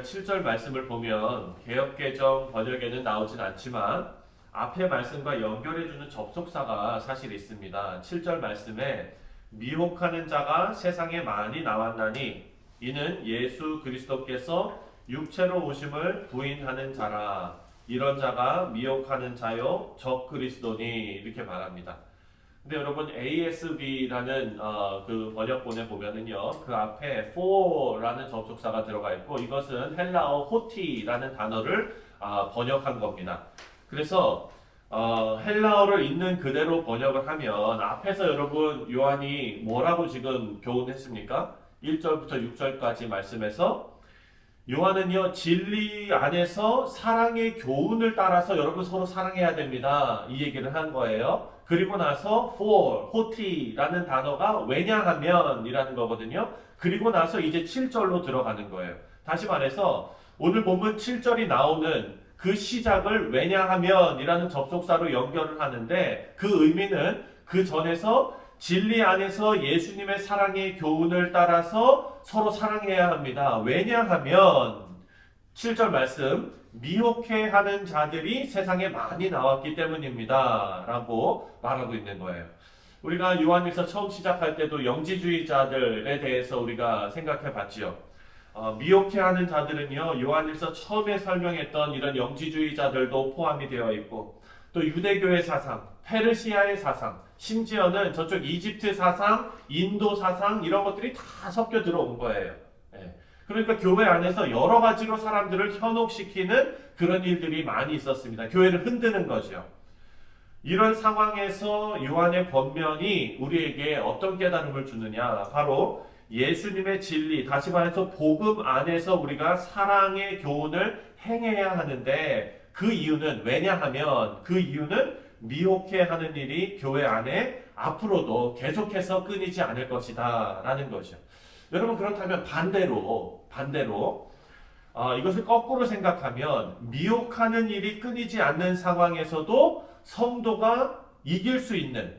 7절 말씀을 보면 개역개정 번역에는 나오진 않지만 앞의 말씀과 연결해주는 접속사가 사실 있습니다. 7절 말씀에 미혹하는 자가 세상에 많이 나왔나니 이는 예수 그리스도께서 육체로 오심을 부인하는 자라. 이런 자가 미혹하는 자요 적 그리스도니 이렇게 말합니다. 근데 여러분 ASV라는 그 번역본에 보면은요 그 앞에 for라는 접속사가 들어가 있고 이것은 헬라어 호티라는 단어를 번역한 겁니다. 그래서 헬라어를 있는 그대로 번역을 하면 앞에서 여러분 요한이 뭐라고 지금 교훈했습니까? 1절부터 6절까지 말씀에서 요한은요 진리 안에서 사랑의 교훈을 따라서 여러분 서로 사랑해야 됩니다. 이 얘기를 한 거예요. 그리고 나서 for, 호티라는 단어가 왜냐하면 이라는 거거든요. 그리고 나서 이제 7절로 들어가는 거예요. 다시 말해서 오늘 본문 7절이 나오는 그 시작을 왜냐하면 이라는 접속사로 연결을 하는데 그 의미는 그 전에서 진리 안에서 예수님의 사랑의 교훈을 따라서 서로 사랑해야 합니다. 왜냐하면 7절 말씀 미혹해 하는 자들이 세상에 많이 나왔기 때문입니다. 라고 말하고 있는 거예요. 우리가 요한일서 처음 시작할 때도 영지주의자들에 대해서 우리가 생각해 봤지요. 미혹해 하는 자들은요, 요한일서 처음에 설명했던 이런 영지주의자들도 포함이 되어 있고, 또 유대교의 사상, 페르시아의 사상, 심지어는 저쪽 이집트 사상, 인도 사상, 이런 것들이 다 섞여 들어온 거예요. 그러니까 교회 안에서 여러 가지로 사람들을 현혹시키는 그런 일들이 많이 있었습니다. 교회를 흔드는 거죠. 이런 상황에서 요한의 권면이 우리에게 어떤 깨달음을 주느냐? 바로 예수님의 진리, 다시 말해서 복음 안에서 우리가 사랑의 교훈을 행해야 하는데 그 이유는 왜냐하면 그 이유는 미혹해 하는 일이 교회 안에 앞으로도 계속해서 끊이지 않을 것이다 라는 것이죠. 여러분 그렇다면 반대로 이것을 거꾸로 생각하면 미혹하는 일이 끊이지 않는 상황에서도 성도가 이길 수 있는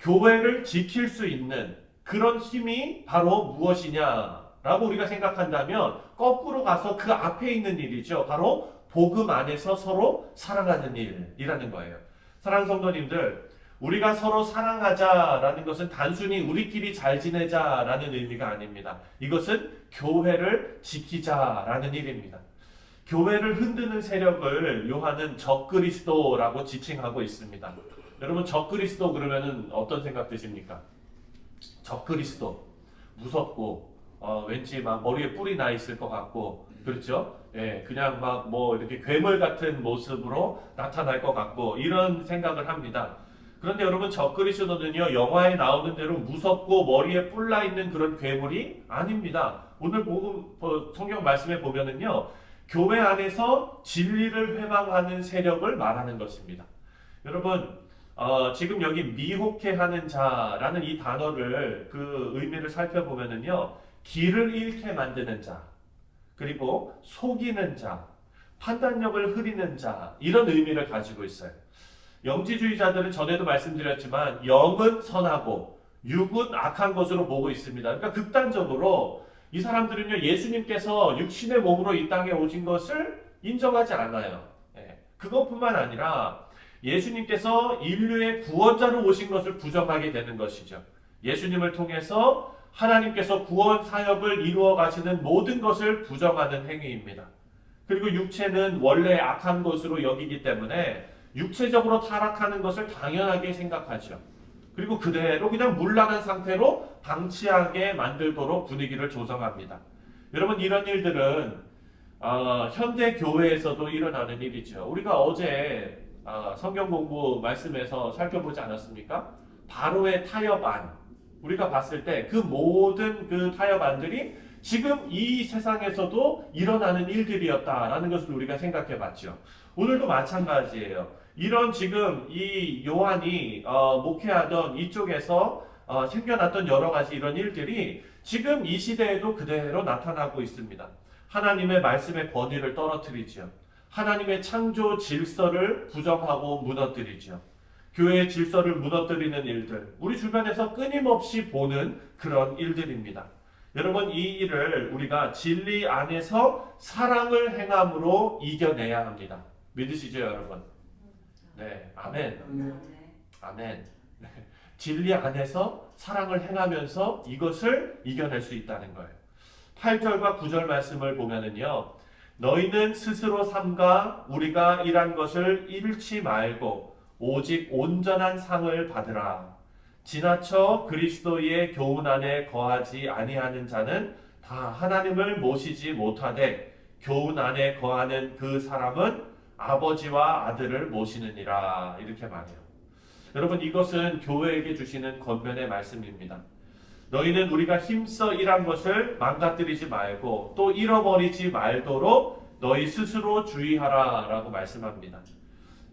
교회를 지킬 수 있는 그런 힘이 바로 무엇이냐라고 우리가 생각한다면 거꾸로 가서 그 앞에 있는 일이죠. 바로 복음 안에서 서로 사랑하는 일이라는 거예요. 사랑하는 성도님들, 우리가 서로 사랑하자라는 것은 단순히 우리끼리 잘 지내자라는 의미가 아닙니다. 이것은 교회를 지키자라는 일입니다. 교회를 흔드는 세력을 요한은 적그리스도라고 지칭하고 있습니다. 여러분 적그리스도 그러면은 어떤 생각 드십니까? 적그리스도 무섭고 왠지 막 머리에 뿔이 나 있을 것 같고 그렇죠? 예, 그냥 막 뭐 이렇게 괴물 같은 모습으로 나타날 것 같고 이런 생각을 합니다. 그런데 여러분 적그리스도는요 영화에 나오는 대로 무섭고 머리에 뿔 나 있는 그런 괴물이 아닙니다. 오늘 성경 말씀에 보면은요 교회 안에서 진리를 회망하는 세력을 말하는 것입니다. 여러분 지금 여기 미혹해 하는 자라는 이 단어를 그 의미를 살펴보면은요 길을 잃게 만드는 자 그리고 속이는 자 판단력을 흐리는 자 이런 의미를 가지고 있어요. 영지주의자들은 전에도 말씀드렸지만 영은 선하고 육은 악한 것으로 보고 있습니다. 그러니까 극단적으로 이 사람들은요 예수님께서 육신의 몸으로 이 땅에 오신 것을 인정하지 않아요. 그것뿐만 아니라 예수님께서 인류의 구원자로 오신 것을 부정하게 되는 것이죠. 예수님을 통해서 하나님께서 구원 사역을 이루어 가시는 모든 것을 부정하는 행위입니다. 그리고 육체는 원래 악한 것으로 여기기 때문에 육체적으로 타락하는 것을 당연하게 생각하죠. 그리고 그대로 그냥 물란한 상태로 방치하게 만들도록 분위기를 조성합니다. 여러분 이런 일들은 현대 교회에서도 일어나는 일이죠. 우리가 어제 성경 공부 말씀에서 살펴보지 않았습니까? 바로의 타협안 우리가 봤을 때 그 모든 그 타협안들이 지금 이 세상에서도 일어나는 일들이었다라는 것을 우리가 생각해 봤죠. 오늘도 마찬가지예요. 이런 지금 이 요한이 목회하던 이쪽에서 생겨났던 여러 가지 이런 일들이 지금 이 시대에도 그대로 나타나고 있습니다. 하나님의 말씀의 권위를 떨어뜨리죠. 하나님의 창조 질서를 부정하고 무너뜨리죠. 교회의 질서를 무너뜨리는 일들, 우리 주변에서 끊임없이 보는 그런 일들입니다. 여러분 이 일을 우리가 진리 안에서 사랑을 행함으로 이겨내야 합니다. 믿으시죠 여러분? 네, 아멘. 아멘. 네. 진리 안에서 사랑을 행하면서 이것을 이겨낼 수 있다는 거예요. 8절과 9절 말씀을 보면은요. 너희는 스스로 삼가 우리가 일한 것을 잃지 말고 오직 온전한 상을 받으라. 지나쳐 그리스도의 교훈 안에 거하지 아니하는 자는 다 하나님을 모시지 못하되 교훈 안에 거하는 그 사람은 아버지와 아들을 모시느니라. 이렇게 말해요. 여러분 이것은 교회에게 주시는 권면의 말씀입니다. 너희는 우리가 힘써 일한 것을 망가뜨리지 말고 또 잃어버리지 말도록 너희 스스로 주의하라 라고 말씀합니다.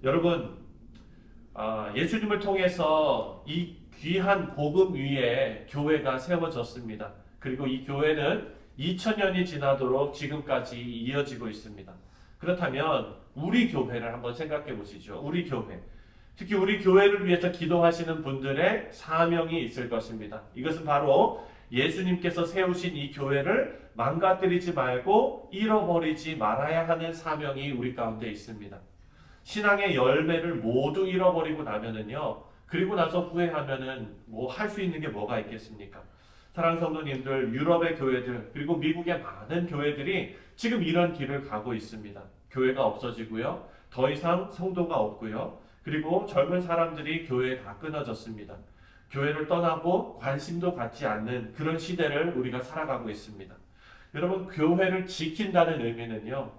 여러분 예수님을 통해서 이 귀한 복음 위에 교회가 세워졌습니다. 그리고 이 교회는 2000년이 지나도록 지금까지 이어지고 있습니다. 그렇다면 우리 교회를 한번 생각해 보시죠. 우리 교회. 특히 우리 교회를 위해서 기도하시는 분들의 사명이 있을 것입니다. 이것은 바로 예수님께서 세우신 이 교회를 망가뜨리지 말고 잃어버리지 말아야 하는 사명이 우리 가운데 있습니다. 신앙의 열매를 모두 잃어버리고 나면은요, 그리고 나서 후회하면은 뭐 할 수 있는 게 뭐가 있겠습니까? 사랑하는 성도님들, 유럽의 교회들, 그리고 미국의 많은 교회들이 지금 이런 길을 가고 있습니다. 교회가 없어지고요, 더 이상 성도가 없고요, 그리고 젊은 사람들이 교회에 다 끊어졌습니다. 교회를 떠나고 관심도 갖지 않는 그런 시대를 우리가 살아가고 있습니다. 여러분, 교회를 지킨다는 의미는요,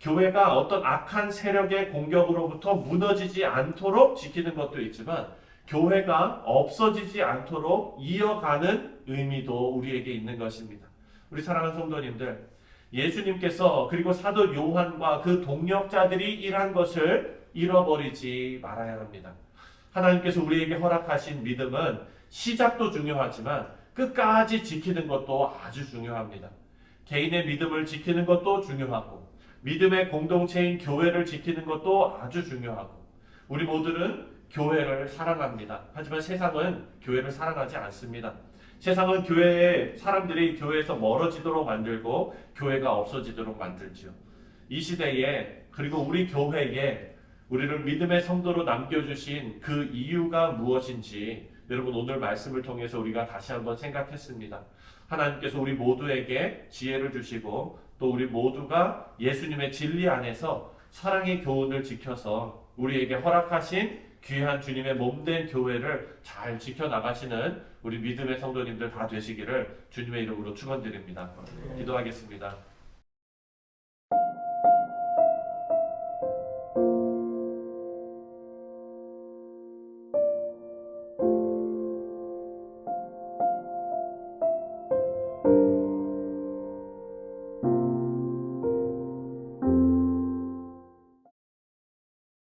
교회가 어떤 악한 세력의 공격으로부터 무너지지 않도록 지키는 것도 있지만 교회가 없어지지 않도록 이어가는 의미도 우리에게 있는 것입니다. 우리 사랑하는 성도님들, 예수님께서 그리고 사도 요한과 그 동역자들이 일한 것을 잃어버리지 말아야 합니다. 하나님께서 우리에게 허락하신 믿음은 시작도 중요하지만 끝까지 지키는 것도 아주 중요합니다. 개인의 믿음을 지키는 것도 중요하고 믿음의 공동체인 교회를 지키는 것도 아주 중요하고 우리 모두는 교회를 사랑합니다. 하지만 세상은 교회를 사랑하지 않습니다. 세상은 교회에 사람들이 교회에서 멀어지도록 만들고 교회가 없어지도록 만들죠. 이 시대에 그리고 우리 교회에 우리를 믿음의 성도로 남겨주신 그 이유가 무엇인지 여러분 오늘 말씀을 통해서 우리가 다시 한번 생각했습니다. 하나님께서 우리 모두에게 지혜를 주시고 또 우리 모두가 예수님의 진리 안에서 사랑의 교훈을 지켜서 우리에게 허락하신 귀한 주님의 몸된 교회를 잘 지켜나가시는 우리 믿음의 성도님들 다 되시기를 주님의 이름으로 축원드립니다. 기도하겠습니다.